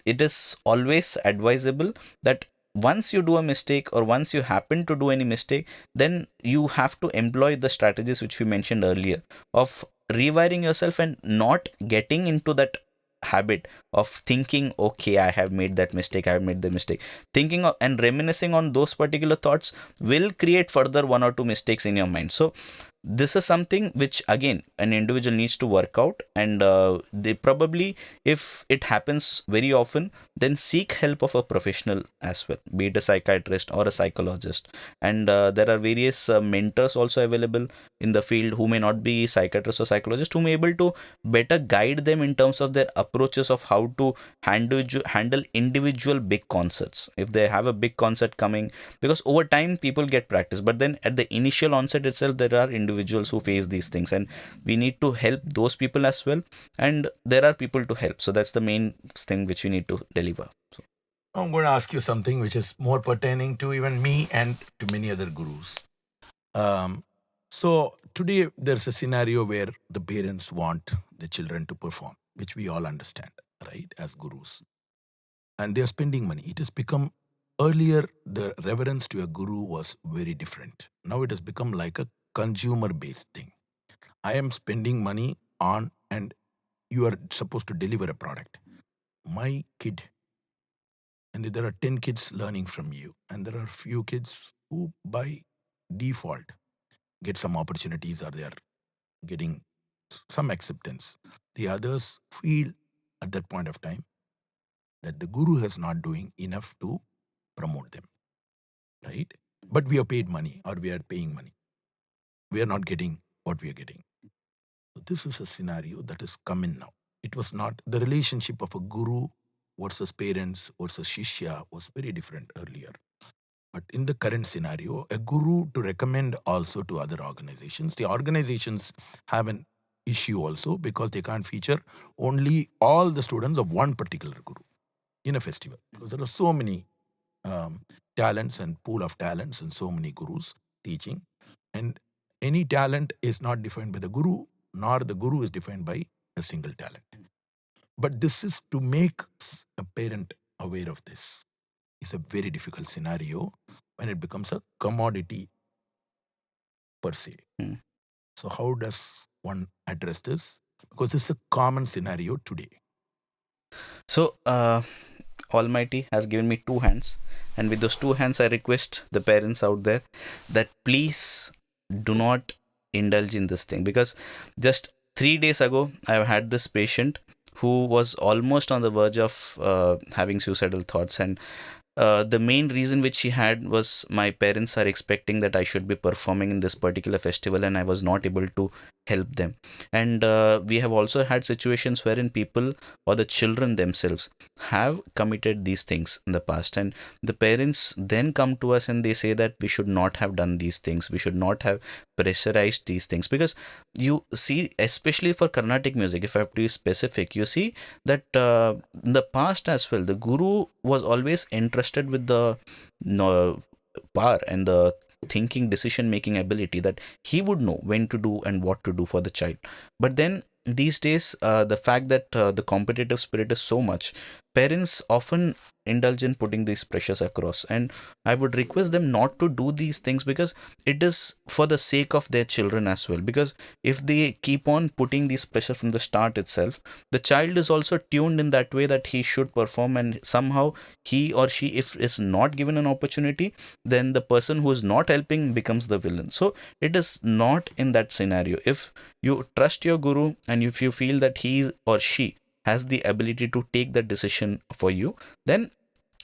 it is always advisable that once you do a mistake, or once you happen to do any mistake, then you have to employ the strategies which we mentioned earlier of rewiring yourself and not getting into that habit of thinking, okay, I have made that mistake, I have made the mistake. Thinking and reminiscing on those particular thoughts will create further one or two mistakes in your mind. So this is something which again an individual needs to work out, and they probably, if it happens very often, then seek help of a professional as well, be it a psychiatrist or a psychologist. And there are various mentors also available in the field who may not be psychiatrists or psychologists, who may be able to better guide them in terms of their approaches of how to handle individual big concerts if they have a big concert coming. Because over time people get practice, but then at the initial onset itself there are individuals who face these things, and we need to help those people as well, and there are people to help. So that's the main thing which we need to deliver. So, I'm going to ask you something which is more pertaining to even me and to many other gurus. So today there's a scenario where the parents want the children to perform, which we all understand, right, as gurus. And they're spending money. It has become, earlier, the reverence to a guru was very different. Now it has become like a consumer-based thing. I am spending money on, and you are supposed to deliver a product. My kid, and there are 10 kids learning from you, and there are few kids who by default get some opportunities, or they are getting some acceptance. The others feel at that point of time that the guru is not doing enough to promote them, right? But we are paid money, or we are paying money. We are not getting what we are getting. So this is a scenario that is coming now. It was not the relationship of a guru versus parents versus shishya was very different earlier. But in the current scenario, a guru to recommend also to other organizations. The organizations have an issue also because they can't feature only all the students of one particular guru in a festival, because there are so many talents and pool of talents and so many gurus teaching, and any talent is not defined by the guru, nor the guru is defined by a single talent. But this is to make a parent aware of this. It's a very difficult scenario when it becomes a commodity per se. hmm. So how does one address this? Because it's a common scenario today. So Almighty has given me two hands, and with those two hands I request the parents out there that please do not indulge in this thing. Because just 3 days ago I had this patient who was almost on the verge of having suicidal thoughts, and the main reason which she had was, my parents are expecting that I should be performing in this particular festival, and I was not able to help them. And we have also had situations wherein people or the children themselves have committed these things in the past, and the parents then come to us and they say that we should not have done these things, we should not have pressurized these things. Because you see, especially for Carnatic music, if I have to be specific, you see that in the past as well, the guru was always entrusted with the power and the thinking, decision making ability, that he would know when to do and what to do for the child. But then these days, the fact that the competitive spirit is so much, parents often indulge in putting these pressures across, and I would request them not to do these things, because it is for the sake of their children as well. Because if they keep on putting these pressure from the start itself, the child is also tuned in that way that he should perform, and somehow he or she, if is not given an opportunity, then the person who is not helping becomes the villain. So it is not in that scenario. If you trust your guru, and if you feel that he or she has the ability to take that decision for you, then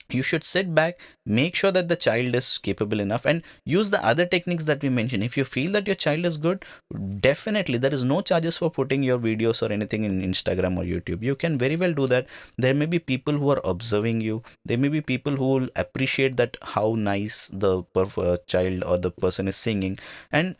you should sit back, make sure that the child is capable enough, and use the other techniques that we mentioned. If you feel that your child is good, definitely there is no charges for putting your videos or anything in Instagram or YouTube. You can very well do that. There may be people who are observing you, there may be people who will appreciate that how nice the child or the person is singing, and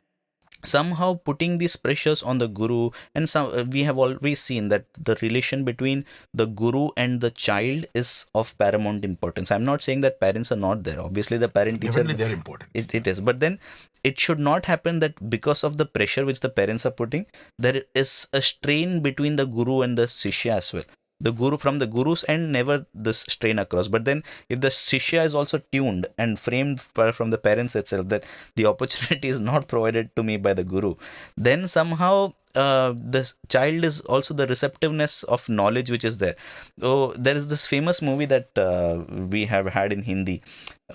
somehow putting these pressures on the guru. And some we have always seen that the relation between the guru and the child is of paramount importance. I'm not saying that parents are not there, obviously the parent teacher, Definitely they're important. it is, but then it should not happen that because of the pressure which the parents are putting, there is a strain between the guru and the shishya as well. the guru from the guru's end, never this strain across. But then if the shishya is also tuned and framed from the parents itself, that the opportunity is not provided to me by the guru, then somehow the child is also the receptiveness of knowledge which is there. Oh, there is this famous movie that we have had in Hindi,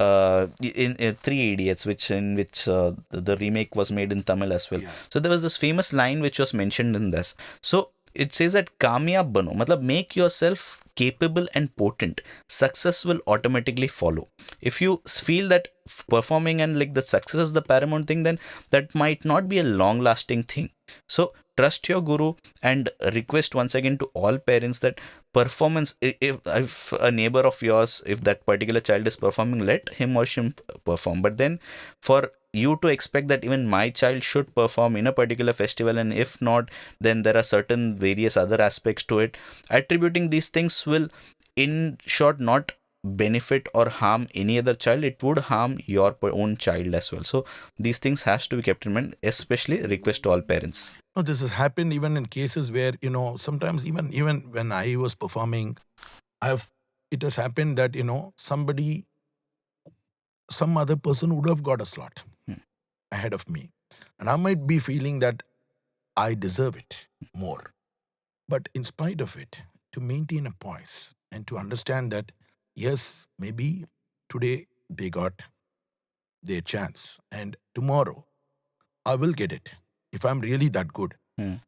in Three Idiots, which the remake was made in Tamil as well. Yeah. So there was this famous line which was mentioned in this. So it says that kamyab bano, matlab make yourself capable and potent. Success will automatically follow. If you feel that performing and like the success is the paramount thing, then that might not be a long lasting thing. So trust your guru, and request once again to all parents that performance, if a neighbor of yours, if that particular child is performing, let him or she perform. But then for you to expect that even my child should perform in a particular festival, and if not, then there are certain various other aspects to it, attributing these things will in short not benefit or harm any other child. It would harm your own child as well. So these things has to be kept in mind, especially request to all parents. No, this has happened even in cases where, sometimes even when I was performing, it has happened that, some other person would have got a slot ahead of me. And I might be feeling that I deserve it more. But in spite of it, to maintain a poise and to understand that, yes, maybe today they got their chance and tomorrow I will get it if I'm really that good.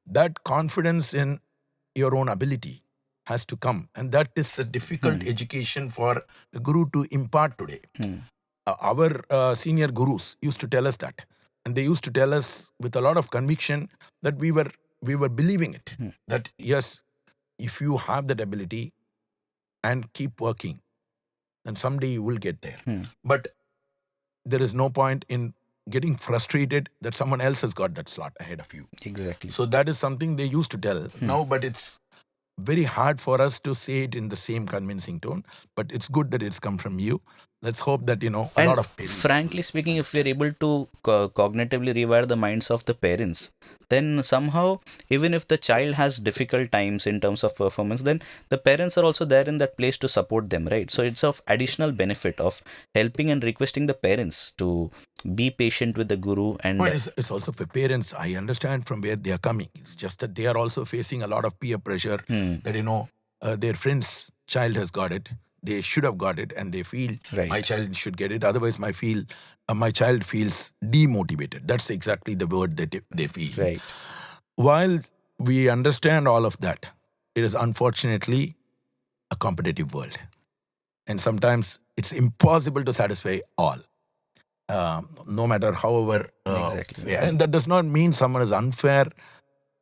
That confidence in your own ability has to come. And that is a difficult education for a guru to impart today. Our senior gurus used to tell us that. And they used to tell us with a lot of conviction that we were believing it. That yes, if you have that ability and keep working, then someday you will get there. But there is no point in getting frustrated that someone else has got that slot ahead of you. Exactly. So that is something they used to tell now, but it's very hard for us to say it in the same convincing tone. But it's good that it's come from you. Let's hope that, a And lot of parents. frankly speaking, if we're able to cognitively rewire the minds of the parents, then somehow, even if the child has difficult times in terms of performance, then the parents are also there in that place to support them, right? So it's of additional benefit of helping and requesting the parents to be patient with the guru. And Well, it's also for parents. I understand from where they are coming. It's just that they are also facing a lot of peer pressure that, their friend's child has got it. They should have got it, and they feel Right. my child should get it. Otherwise, my child feels demotivated. That's exactly the word that they feel. right. While we understand all of that, it is unfortunately a competitive world. And sometimes it's impossible to satisfy all, no matter however. Exactly. Fair. And that does not mean someone is unfair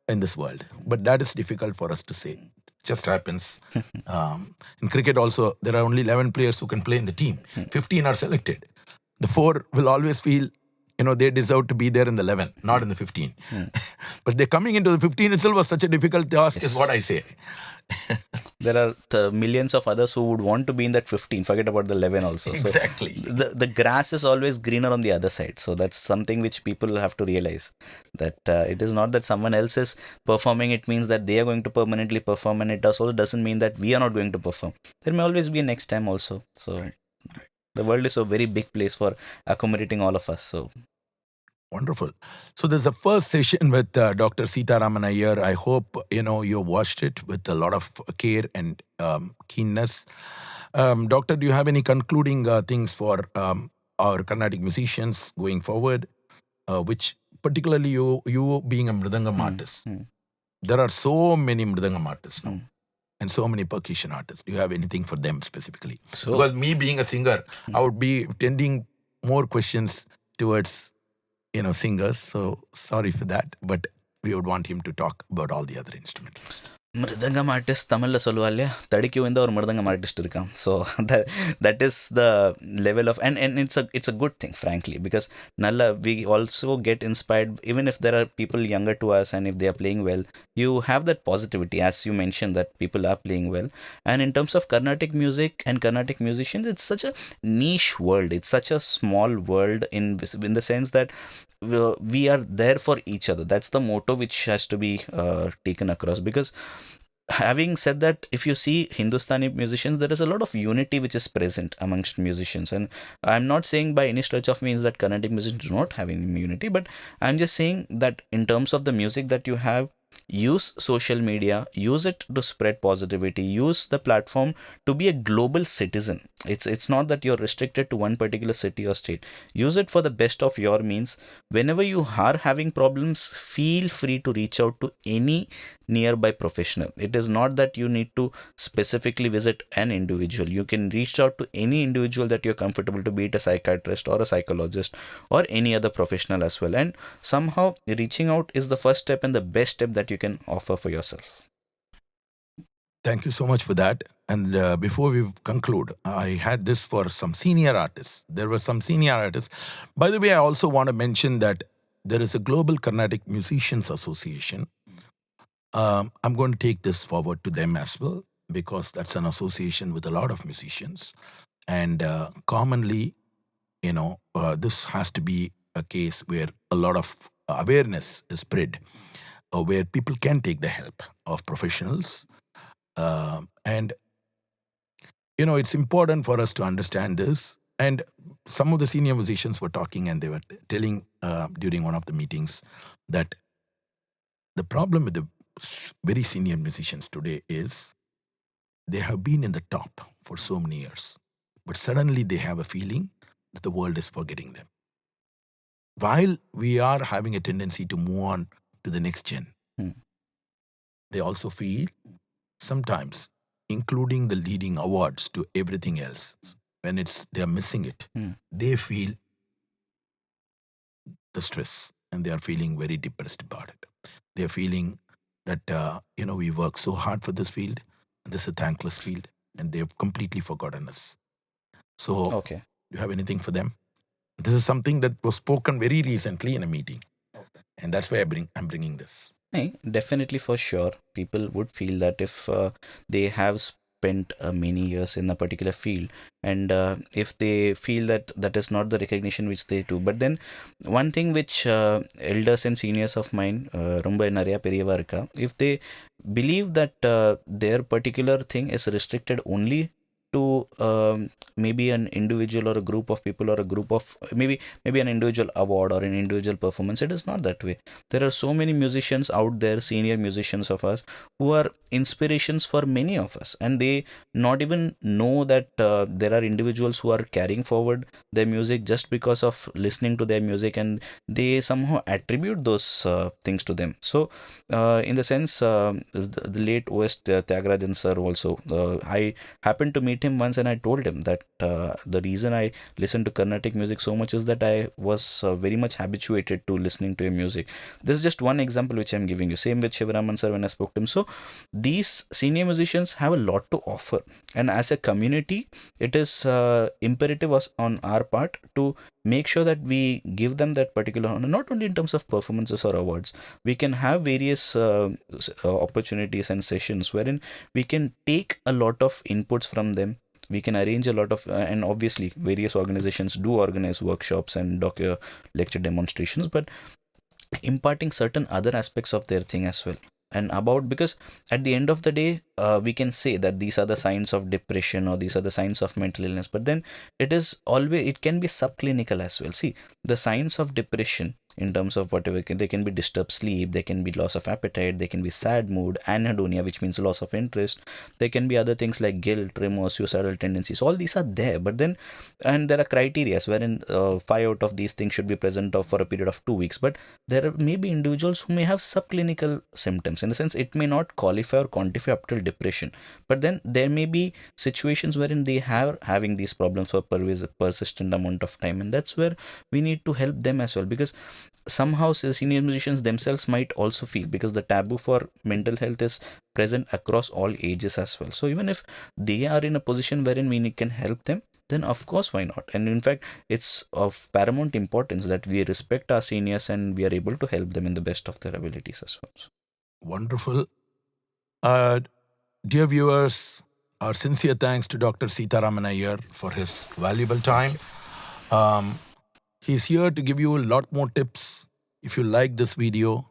in this world. But that is difficult for us to say. Just happens. In cricket also, there are only 11 players who can play in the team. 15 are selected. The 4 will always feel, they deserve to be there in the 11, not in the 15. But they're coming into the 15 itself was such a difficult task, is what I say. There are millions of others who would want to be in that 15. Forget about the 11 also. Exactly. So the grass is always greener on the other side. So that's something which people have to realize, that it is not that someone else is performing, it means that they are going to permanently perform, and it also doesn't mean that we are not going to perform. There may always be a next time also. So the world is a very big place for accommodating all of us. So Wonderful. So there's a first session with Dr. Seetharaman Iyer. I hope, you watched it with a lot of care and keenness. Doctor, do you have any concluding things for our Carnatic musicians going forward? Which particularly you being a Mridangam artist. There are so many Mridangam artists now. And so many percussion artists. Do you have anything for them specifically? Because me being a singer, I would be tending more questions towards singers. So sorry for that, but we would want him to talk about all the other instrumentalists. Mridangam artist தமிழில் சொல்லுவா இல்லையா, தடிக்கு வந்த ஒரு மிருதங்கம் artist இருக்கான். So that is the level of, and it's a good thing, frankly, because நல்ல we also get inspired, even if there are people younger to us, and if they are playing well, you have that positivity, as you mentioned, that people are playing well. And in terms of Carnatic music and Carnatic musicians, it's such a niche world. It's such a small world in the sense that we are there for each other. That's the motto which has to be taken across, because having said that, if you see Hindustani musicians, there is a lot of unity which is present amongst musicians. And I'm not saying by any stretch of means that Carnatic musicians do not have any unity, but I'm just saying that in terms of the music that you have, use social media, use it to spread positivity, use the platform to be a global citizen. It's not that you're restricted to one particular city or state. Use it for the best of your means. Whenever you are having problems, feel free to reach out to any nearby professional. It is not that you need to specifically visit an individual. You can reach out to any individual that you're comfortable to, be it a psychiatrist or a psychologist or any other professional as well. And somehow reaching out is the first step and the best step that you can offer for yourself. Thank you so much for that. And before we conclude, I had this for some senior artists. There were some senior artists. By the way, I also want to mention that there is a Global Carnatic Musicians Association. I'm going to take this forward to them as well, because that's an association with a lot of musicians. And commonly, this has to be a case where a lot of awareness is spread, where people can take the help of professionals. And it's important for us to understand this. And some of the senior musicians were talking, and they were telling during one of the meetings that the problem with the very senior musicians today is they have been in the top for so many years, but suddenly they have a feeling that the world is forgetting them. While we are having a tendency to move on to the next gen, they also feel sometimes, including the leading awards to everything else, when they're missing it, they feel the stress and they are feeling very depressed about it. They're feeling that, we work so hard for this field, and this is a thankless field, and they've completely forgotten us. So, Okay. do you have anything for them? This is something that was spoken very recently in a meeting, and that's why I'm bringing this. Definitely, for sure, people would feel that if they have spent many years in a particular field, and if they feel that that is not the recognition which they do. But then one thing which elders and seniors of mine, ரொம்ப நிறைய பெரியவா இருக்கா, if they believe that their particular thing is restricted only to maybe an individual or a group of people, or a group of maybe an individual award or an individual performance, it is not that way. There are so many musicians out there, senior musicians of us, who are inspirations for many of us, and they not even know that there are individuals who are carrying forward their music just because of listening to their music, and they somehow attribute those things to them. So in the sense, the late OS Tyagarajan sir also, I happened to meet him once, and I told him that the reason I listen to Carnatic music so much is that I was very much habituated to listening to your music. This is just one example which I'm giving you. Same with Shivaraman sir when I spoke to him. So these senior musicians have a lot to offer, and as a community, it is imperative on our part to make sure that we give them that particular honor, not only in terms of performances or awards. We can have various opportunities and sessions wherein we can take a lot of inputs from them. We can arrange a lot of and obviously various organizations do organize workshops and lecture demonstrations, but imparting certain other aspects of their thing as well. And about, because at the end of the day, we can say that these are the signs of depression or these are the signs of mental illness, but then it can be subclinical as well. See, the signs of depression, in terms of whatever, they can be disturbed sleep, they can be loss of appetite, they can be sad mood, anhedonia, which means loss of interest. There can be other things like guilt, remorse, suicidal tendencies. All these are there, but then, and there are criteria wherein 5 out of these things should be present for a period of 2 weeks. But there may be individuals who may have subclinical symptoms. In the sense, it may not qualify or quantify up till depression, but then there may be situations wherein they have having these problems for persistent amount of time, and that's where we need to help them as well. Because somehow senior musicians themselves might also feel, because the taboo for mental health is present across all ages as well. So even if they are in a position wherein we can help them, then of course, why not? And in fact, it's of paramount importance that we respect our seniors and we are able to help them in the best of their abilities as well. Wonderful. Dear viewers, our sincere thanks to Dr. Seetharaman Iyer for his valuable time. He's here to give you a lot more tips. If you like this video,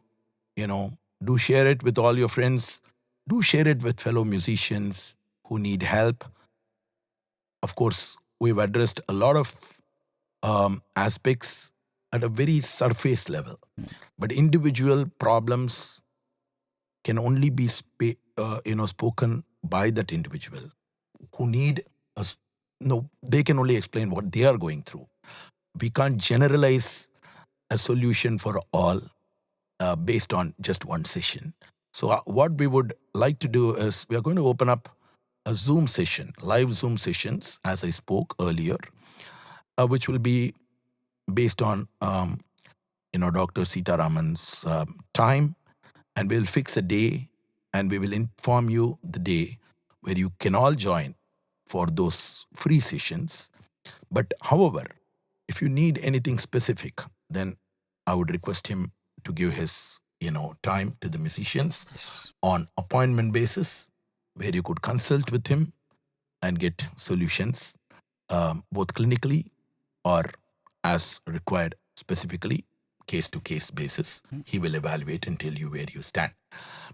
do share it with all your friends. Do share it with fellow musicians who need help. Of course, we've addressed a lot of aspects at a very surface level, but individual problems can only be spoken by that individual who need us. No, they can only explain what they are going through. We can't generalize a solution for all based on just one session. So what we would like to do is we are going to open up a Zoom session, live Zoom sessions, as I spoke earlier, which will be based on Dr. Seetharaman's time, and we'll fix a day, and we will inform you the day where you can all join for those free sessions. But however, if you need anything specific, then I would request him to give his time to the musicians on appointment basis, where you could consult with him and get solutions, both clinically or as required, specifically case to case basis. He will evaluate and tell you where you stand.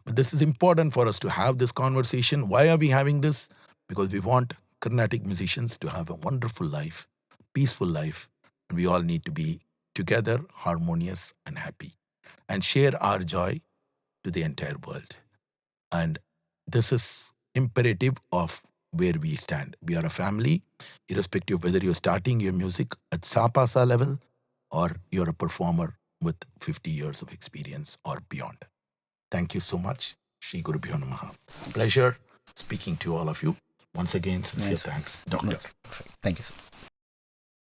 But this is important for us to have this conversation. Why are we having this? Because we want Carnatic musicians to have a wonderful life, peaceful life, and we all need to be together, harmonious and happy, and share our joy to the entire world. And this is imperative of where we stand. We are a family, irrespective of whether you're starting your music at Sapasa level or you're a performer with 50 years of experience or beyond. Thank you so much. Shri Guru Bhyo Namaha. Pleasure speaking to all of you. Once again, sincere thanks, Doctor. Perfect. Thank you, sir.